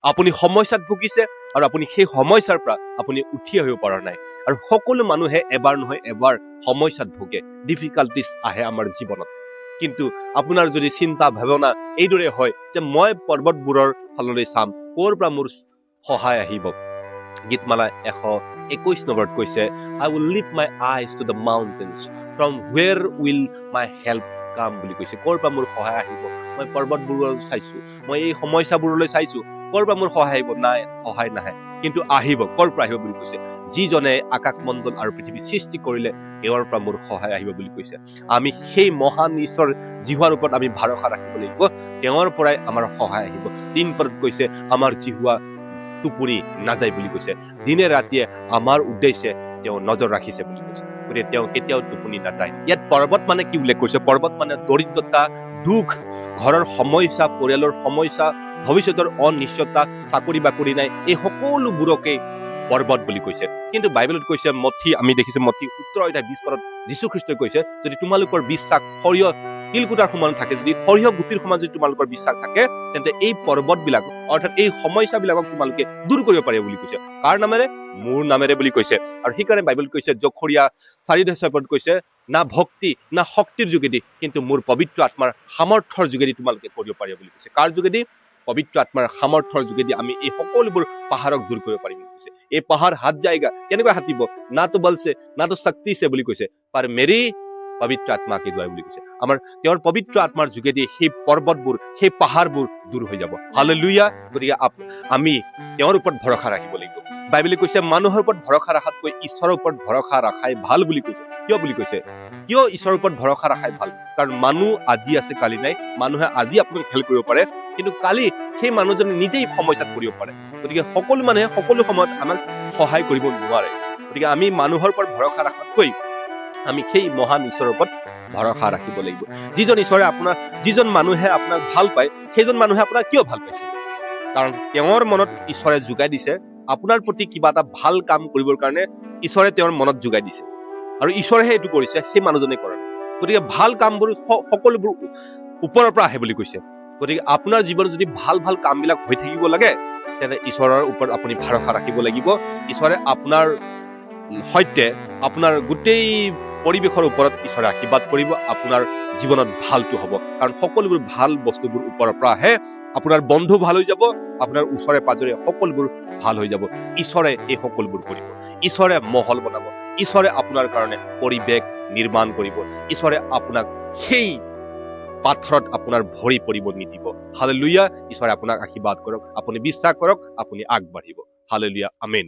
আপুনি সমস্যাত ভুগিছে আৰু আপুনি সেই সমস্যাৰ পৰা আপুনি উঠি আহিব পৰা নাই। আৰু সকলো মানুহে এবাৰ নহয় এবাৰ সমস্যাত ভোগে, ডিফিকাল্টিজ আহে আমাৰ জীৱনত। কিন্তু আপোনাৰ যদি চিন্তা ভাৱনা এইদৰে হয় যে মই পৰ্বতবোৰৰ ফাললৈ চাম, ক'ৰ পৰা মোৰ সহায় আহিব। গীতমালা 121 নম্বৰত কৈছে, I will lift my eyes to the mountains, from where will my help come বুলি কৈছে। ক'ৰ পৰা মোৰ সহায় আহিব? মই পৰ্বতবোৰলৈ চাইছো, মই এই সমস্যাবোৰলৈ চাইছো, ক'ৰ পৰা মোৰ সহায় আহিব? নাই, সহায় নাহে। কিন্তু আহিব, ক'ৰ পৰা আহিব বুলি কৈছে? যিজনে আকাশ মণ্ডল আৰু পৃথিৱী সৃষ্টি কৰিলে তেওঁৰ পৰা মোৰ সহায় আহিব বুলি কৈছে। আমি সেই মহান ঈশ্বৰ জিহুৱাৰ ওপৰত আমি ভৰসা ৰাখিব লাগিব, তেওঁৰ পৰাই আমাৰ সহায় আহিব। 3 পদত কৈছে, আমাৰ জিহুৱা টোপনি নাযায় বুলি কৈছে। দিনে ৰাতিয়ে আমাৰ উদ্দেশ্যে তেওঁ নজৰ ৰাখিছে বুলি কৈছে। গতিকে তেওঁ কেতিয়াও টোপনি নাযায়। ইয়াত পৰ্বত মানে কি উল্লেখ কৰিছে? পৰ্বত মানে দৰিদ্ৰতা, দুখ, ঘৰৰ সমস্যা, পৰিয়ালৰ সমস্যা, ভৱিষ্যতৰ অনিশ্চয়তা, চাকৰি বাকৰি নাই, এই সকলোবোৰকে পৰ্বত বুলি কৈছে। কিন্তু বাইবেলত কৈছে, আমি দেখিছো মঠি 17:20 পদত যীশুখ্ৰীষ্টই কৈছে, যদি তোমালোকৰ বিশ্বাস সৰিয়হ তিলকুটাৰ সমান থাকে, যদি সৰিয়হ গুটিৰ সমান যদি তোমালোকৰ বিশ্বাস থাকে, তেন্তে এই পৰ্বত বিলাক অৰ্থাৎ এই সমস্যাবিলাকক তোমালোকে দূৰ কৰিব পাৰিব বুলি কৈছে। কাৰ নামেৰে? মোৰ নামেৰে বুলি কৈছে। আৰু সেইকাৰণে বাইবেলত কৈছে, জকৰীয়া 4:6 পদত কৈছে, না ভক্তি না শক্তিৰ যোগেদি, কিন্তু মোৰ পবিত্ৰ আত্মাৰ সামৰ্থ্যৰ যোগেদি তোমালোকে কৰিব পাৰিব বুলি কৈছে। কাৰ যোগেদি? পবিত্ৰ আত্মাৰ সামৰ্থ্যৰ যোগেদি আমি এই সকলোবোৰ পাহাৰক দূৰ কৰিব পাৰিম বুলি কৈছে। এই পাহাৰ হাত জায়গা কেনেকৈ হাতিব? না তো বলছে না তো শক্তি সে বুলি কৈছে, পাৰ মেৰি পবিত্ৰ আত্মাকে দ্বাৰা বুলি কৈছে। আমাৰ তেওঁৰ পবিত্ৰ আত্মাৰ যোগেদি সেই পৰ্বতবোৰ, সেই পাহাৰবোৰ দূৰ হৈ যাব। হালেলুয়া। গতিকে আমি তেওঁৰ ওপৰত ভৰসা ৰাখিব লাগিব। বাইবেলে কৈছে, মানুহৰ ওপৰত ভৰসা ৰখাতকৈ ঈশ্বৰৰ ওপৰত ভৰসা ৰখাই ভাল বুলি কৈছে। কিয় বুলি কৈছে? কিয় ঈশ্বৰৰ ওপৰত ভৰসা ৰখাই ভাল? কাৰণ মানুহ আজি আছে, কালি নাই। মানুহে আজি আপোনাক হেল্প কৰিব পাৰে, কিন্তু কালি সেই মানুহজনে নিজেই সমস্যাত পৰিব পাৰে। গতিকে সকলো মানুহে সকলো সময়ত আমাক সহায় কৰিব নোৱাৰে। গতিকে আমি মানুহৰ ওপৰত ভৰসা ৰখাতকৈ আমি সেই মহান ঈশ্বৰৰ ওপৰত ভৰসা ৰাখিব লাগিব। যিজন মানুহে আপোনাক ভাল পায়, সেইজন মানুহে আপোনাক কিয় ভাল পাইছে? কাৰণ তেওঁৰ মনত ঈশ্বৰে যোগাই দিছে, আপোনাৰ প্ৰতি কিবা এটা ভাল কাম কৰিবৰ কাৰণে ঈশ্বৰে তেওঁৰ মনত যোগাই দিছে। আৰু ঈশ্বৰেহে এইটো কৰিছে, সেই মানুহজনে কৰা নাই। গতিকে ভাল কামবোৰ সকলোবোৰ ওপৰৰ পৰা আহে বুলি কৈছে। গতিকে আপোনাৰ জীৱনত যদি ভাল ভাল কামবিলাক হৈ থাকিব লাগে, তেন্তে ঈশ্বৰৰ ওপৰত আপুনি ভৰসা ৰাখিব লাগিব। ঈশ্বৰে আপোনাৰ সৈতে আপোনাৰ গোটেই পৰিৱেশৰ ওপৰত ঈশ্বৰে আশীৰ্বাদ কৰিব। আপোনাৰ জীৱনত ভালটো হ'ব, কাৰণ সকলোবোৰ ভাল বস্তুবোৰ ওপৰৰ পৰা আহে। আপোনাৰ বন্ধু ভাল হৈ যাব, আপোনাৰ ওচৰে পাজৰে সকলোবোৰ ভাল হৈ যাব। ঈশ্বৰে এই সকলোবোৰ কৰিব। ঈশ্বৰে মহল বনাব, ঈশ্বৰে আপোনাৰ কাৰণে পৰিৱেশ নিৰ্মাণ কৰিব। ঈশ্বৰে আপোনাক সেই পাথৰত আপোনাৰ ভৰি পৰিব নিদিব। হালেলুয়া। ঈশ্বৰে আপোনাক আশীৰ্বাদ কৰক, আপুনি বিশ্বাস কৰক, আপুনি আগবাঢ়িব। হালেলুয়া, আমেন।